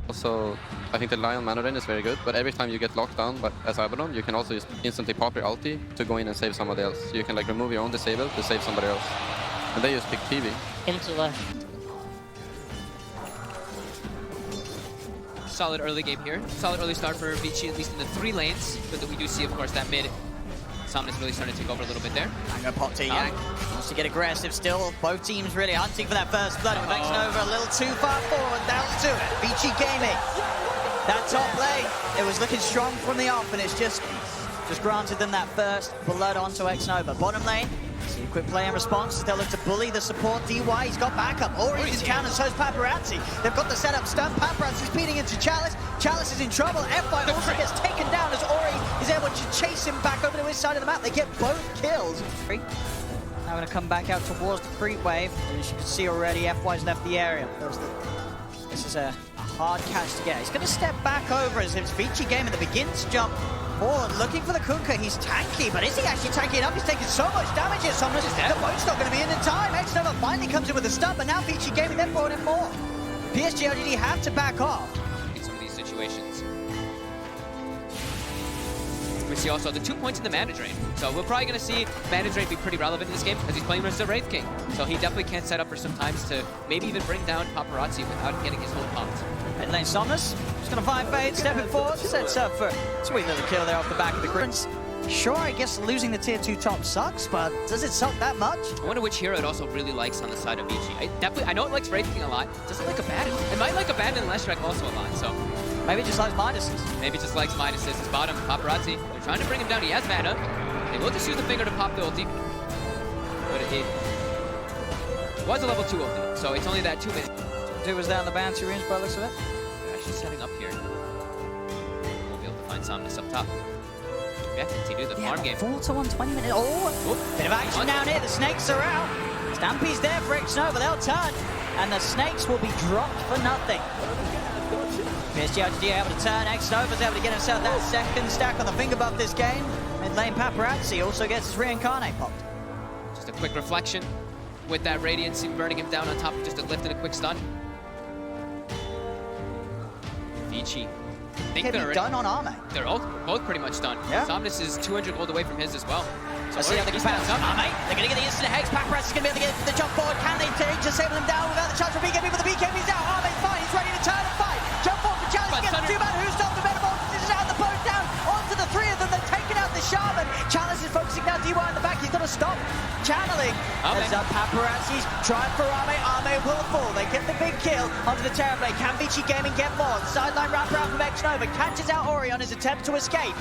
Also, I think the Lion mana drain is very good, but every time you get locked down as Abaddon, you can also just instantly pop your ulti to go in and save somebody else. So you can like remove your own disable to save somebody else. And they just pick PV. Into left. Solid early game here. Solid early start for Vici, at least in the 3 lanes. But we do see, of course, that mid Somnus really starting to take over a little bit there. I'm going to pop to Yang. Wants to get aggressive still. Both teams really hunting for that first blood. With Nova a little too far forward. Down to it. Vici gaming. That top lane, it was looking strong from the off, and it's just granted them that first blood onto Nova. Bottom lane, see a quick play and response. They'll look to bully the support DY. He's got backup. Ori's in counter, so's Paparazzi. They've got the setup stun. Paparazzi's beating into Chalice. Chalice is in trouble. FY also gets taken down as Ori is able to chase him back over to his side of the map. They get both kills. Now going to come back out towards the creep wave. As you can see already, FY's left the area. This is a hard catch to get. He's going to step back over as it's Vici game and the begins to jump forward, looking for the Kunkka. He's tanky, but is he actually tanky enough? He's taking so much damage here. The boat's not going to be in time. Nova finally comes in with a stun, but now Vici gaming, they've brought in more. PSG LGD have to back off. In some of these situations. We see also the 2 points in the mana drain. So we're probably going to see mana drain be pretty relevant in this game as he's playing versus the Wraith King. So he definitely can set up for some times to maybe even bring down Paparazzi without getting his whole popped. Mid lane Somnus, just going to find Fade, stepping forward, sets up for a sweet little kill there off the back of the Griffins. Sure, I guess losing the tier 2 top sucks, but does it suck that much? I wonder which hero it also really likes on the side of Vici. I know it likes Wraith King a lot, doesn't like Abaddon. It might like Abaddon and Leshrac also a lot, so. Maybe it just likes Midas's. Maybe just likes Midas's. His bottom, Paparazzi. They're trying to bring him down. He has mana. They will just use the finger to pop the ulti. But it was a level 2 ulti, so it's only that 2 minutes. Dude was down the bounty range by the looks of it. They're actually setting up here. We'll be able to find Somnus up top. We have to continue the farm game. 4 to 1, 20 minutes. Oh, bit of action down here. The snakes are out. Stampy's there for Nova. They'll turn, and the snakes will be dropped for nothing. PSG LGD able to turn. Nova's able to get himself that second stack on the finger buff this game. Mid lane Paparazzi also gets his reincarnate popped. Just a quick reflection with that Radiance burning him down on top of just a lift and a quick stun. Vici. I think they're done on Arme. They're both pretty much done. Yeah. Somnus is 200 gold away from his as well. So let's see how they can bounce up. Arme, they're going to get the instant hex. Paparazzi's going to be able to get the jump forward. Can they disable him down without the chance for BKB? But the BKB's out. Arme's fine. He's ready to turn and fight. Jump forward for Chalice. Gets too bad. Who's stopped the Metamorphosis? This is out. The boat down onto the 3 of them. They're taking out the Shaman. Chalice is focusing now DY in the back. He's got to stop channeling. Heads up Paparazzi's trying for Arme. Arme will fall. They get the big kill onto the Terrorblade. Can Vici Gaming get more? Sideline wraparound from Nova. Catches out Ori on his attempt to escape.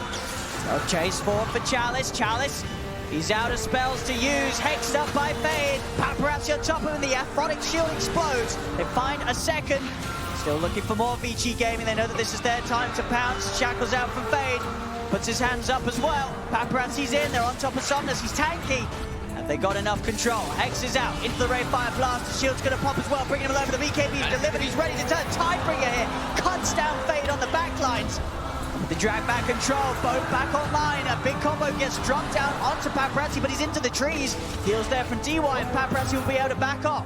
So chase forward for Chalice. Chalice, he's out of spells to use. Hexed up by Fade. Paparazzi on top of him. The Aphotic Shield explodes. They find a second. Still looking for more Vici Gaming. They know that this is their time to pounce. Shackles out from Fade. Puts his hands up as well. Paparazzi's in. They're on top of Somnus. He's tanky. And they got enough control. Hex is out into the Ray Fire Blast. The shield's going to pop as well, bringing him over. The BKB's delivered. He's ready to turn. Tidebringer here. Cuts down Fade on the backlines. The drag back control. Both back online. A big combo gets dropped down onto Paparazzi, but he's into the trees. Heals there from DY, and Paparazzi will be able to back off.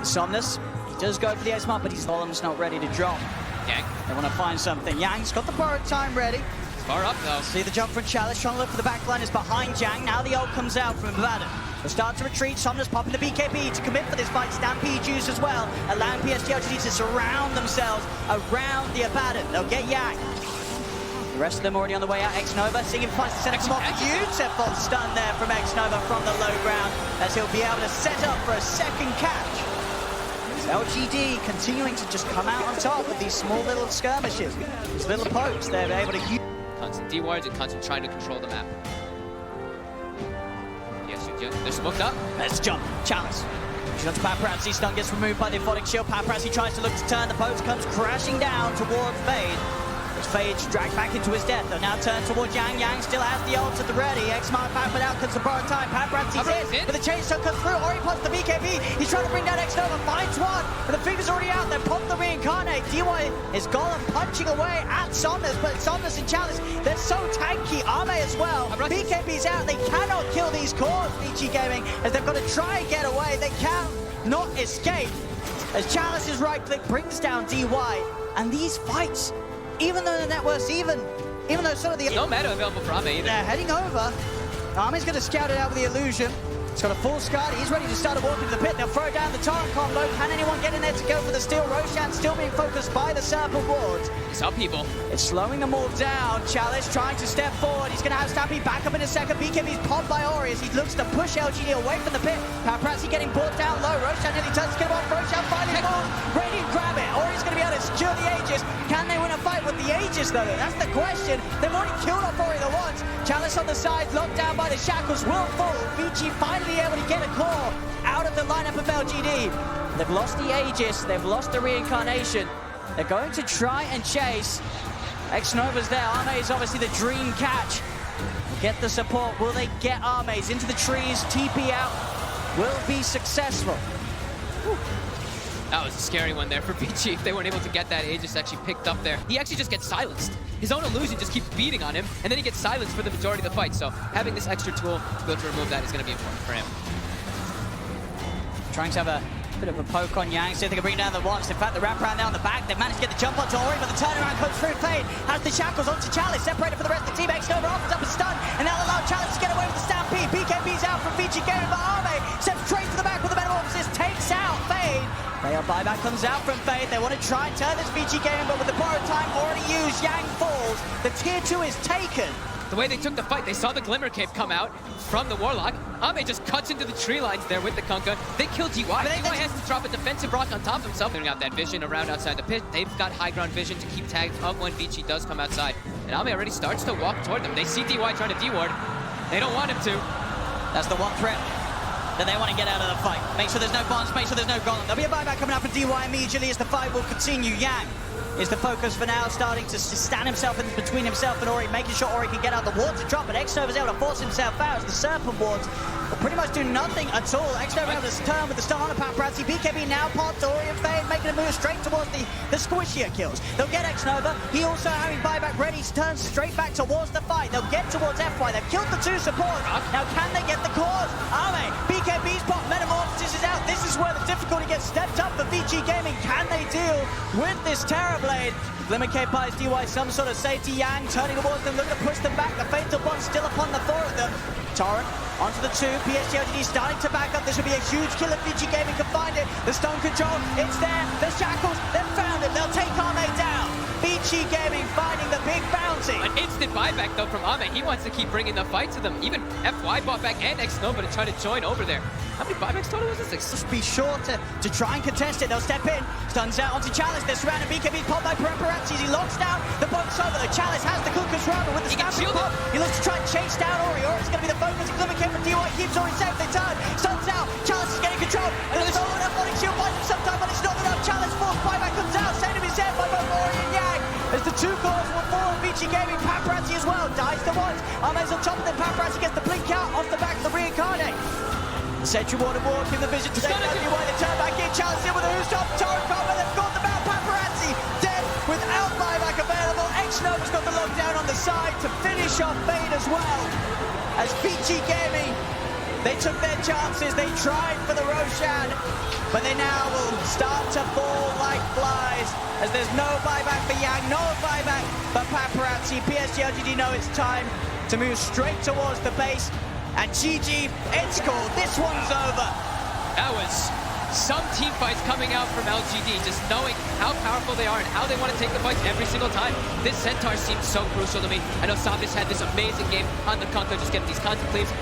Somnus, he does go for the ace mark, but his column's not ready to drop. Yang. They want to find something. Yang's got the borrowed time ready. Far up though. See the jump from Chalice, trying to look for the backline is behind Jang. Now the ult comes out from Abaddon. They'll start to retreat. Somnus popping the BKB to commit for this fight. Stampede juice as well, allowing PSG LGD to surround themselves around the Abaddon. They'll get Yang. The rest of them already on the way out. Nova seeing him finds to set up some off. Beautiful stun there from Nova from the low ground as he'll be able to set up for a second catch. LGD continuing to just come out on top with these small little skirmishes, these little pokes they're able to use. Constant D-wards and constant trying to control the map. Yes, they're smoked up. Let's jump. Chalice. She's on to Paparazzi. Stun gets removed by the Aphotic Shield. Paparazzi tries to look to turn. The post comes crashing down towards Fade. As Fade's dragged back into his death. They'll now turn towards Yang. Yang still has the ult at the ready. X-Mark back, but out comes the borrowed time. Paparazzi's in, but the chainsaw comes through. Ori pops the BKB. He's trying to bring down Nova. Finds one, but the finger's already out there. Pop the reincarnate. DY is Golem punching away at Somnus, but Somnus and Chalice, they're so tanky. Arme as well. BKB's out. They cannot kill these cores, Vici Gaming, as they've got to try and get away. They can't not escape. as Chalice's right click brings down DY. And these fights, even though the network's even though sort of the... No meta available for Ame either. They're heading over. Ame's going to scout it out with the illusion. He's got a full Scud. He's ready to start a walk into the pit. They'll throw down the torrent combo. Can anyone get in there to go for the steal? Roshan still being focused by the Serpent Wards. It's up, people. It's slowing them all down. Chalice trying to step forward. He's going to have Stampy back up in a second. BKB's popped by Ori as he looks to push LGD away from the pit. Paparazzi getting brought down low. Roshan nearly turns his off. Roshan finally falls. Ready to grab it. Ori's going to be able to secure the Aegis. Can they win a fight with the Aegis, though? That's the question. They've already killed off Ori the once. Chalice on the side, locked down by the shackles, will fall. Vici finally able to get a claw out of the lineup of LGD. They've lost the Aegis. They've lost the reincarnation. They're going to try and chase. X-Nova's there. Ame is obviously the dream catch. Get the support. Will they get Ames into the trees? TP out. Will be successful. Whew. That was a scary one there for Vici. If they weren't able to get that Aegis actually picked up there. He actually just gets silenced. His own illusion just keeps beating on him, and then he gets silenced for the majority of the fight. So having this extra tool to be able to remove that is going to be important for him. Trying to have a bit of a poke on Yang, see if they can bring down the once. In fact, the wraparound there on the back, they've managed to get the jump onto Ori, but the turnaround comes through. Fade has the shackles onto Chalice, separated from the rest of the team. X-Nova offers up a stun, and that'll allow Chalice to get away with the Stampede. BKB's out from Vici Gaming, but Ame steps straight to the back with the Metamorphosis, takes out Fade. Player buyback comes out from Fade. They want to try and turn this Vici Gaming, but with the borrowed time already used, Yang falls. The tier 2 is taken. The way they took the fight, they saw the Glimmer Cape come out from the Warlock. Ame just cuts into the tree lines there with the Kunkka. They kill DY. DY has to drop a defensive rock on top of himself. They've got that vision around outside the pit. They've got high ground vision to keep tagged up when Vici does come outside. And Ame already starts to walk toward them. They see DY trying to D-ward. They don't want him to. That's the one threat that they want to get out of the fight. Make sure there's no bonds, make sure there's no golem. There'll be a buyback coming out for DY immediately as the fight will continue. Yang is the focus for now, starting to stand himself in between himself and Ori, making sure Ori can get out. The wards are dropped, but X-Nova's able to force himself out as the Serpent wards will pretty much do nothing at all. X-Nova able to turn with the stun on a Paparazzi. BKB now popped Ori and Fade, making a move straight towards the squishier kills. They'll get X-Nova. He also having buyback ready, turns straight back towards the fight. They'll get towards FY. They've killed the 2 supports. Now can they get the cause? Ame, BKB's pop, Metamorphosis is out. This is where the difficulty gets stepped up for Vici Gaming. Can they deal with this Terrorblade? Glimmer Cape buys DY some sort of safety. Yang turning towards them, looking to push them back. The Fatal Bond still upon the 4 of them. Torrent onto the 2. PSG LGD starting to back up. This would be a huge kill if Vici Gaming can find it. The stone control, it's there. The shackles, they've found it. They'll take Ame down. Vici Gaming finding the big bounty. An instant buyback though from Ame. He wants to keep bringing the fight to them. Even FY bought back and X-Nova to try to join over there. How many buybacks total was this? Just be sure to try and contest it. They'll step in. Stuns out onto Chalice. They're surrounded. BKB's popped by Paparazzi. He locks down the box over. The Chalice has the Kunkka's rubber with the stamping pop. He looks to try and chase down Ori. Ori's going to be the focus. Glimmer Cape and DY keeps Ori safe. They turn. Stuns out. Chalice is getting control. And there's no enough Onyx Shield finds him sometime, but it's not enough. Chalice force buyback comes out. Saved him his head by both Ori and Yang. As the 2 cores will fall on Vici Gaming. Paparazzi as well. Dies to once. Ame's on top of them. Paparazzi gets the blink out off the back of the reincarnate. Sentry Ward and Ward give the vision to stay down. They turn back in. Chalice in with a who's top. Torrent combo. They've got the mount. Paparazzi dead without buyback available. X-Nova's got the lockdown on the side to finish off Fade as well. As Vici Gaming, they took their chances. They tried for the Roshan, but they now will start to fall like flies as there's no buyback for Yang, no buyback for Paparazzi. PSG LGD know it's time to move straight towards the base. And GG, it's called. This one's over. That was some team fights coming out from LGD, just knowing how powerful they are and how they want to take the fights every single time. This Centaur seems so crucial to me. I know Sabis had this amazing game on the Kunkka, just getting these contemplates.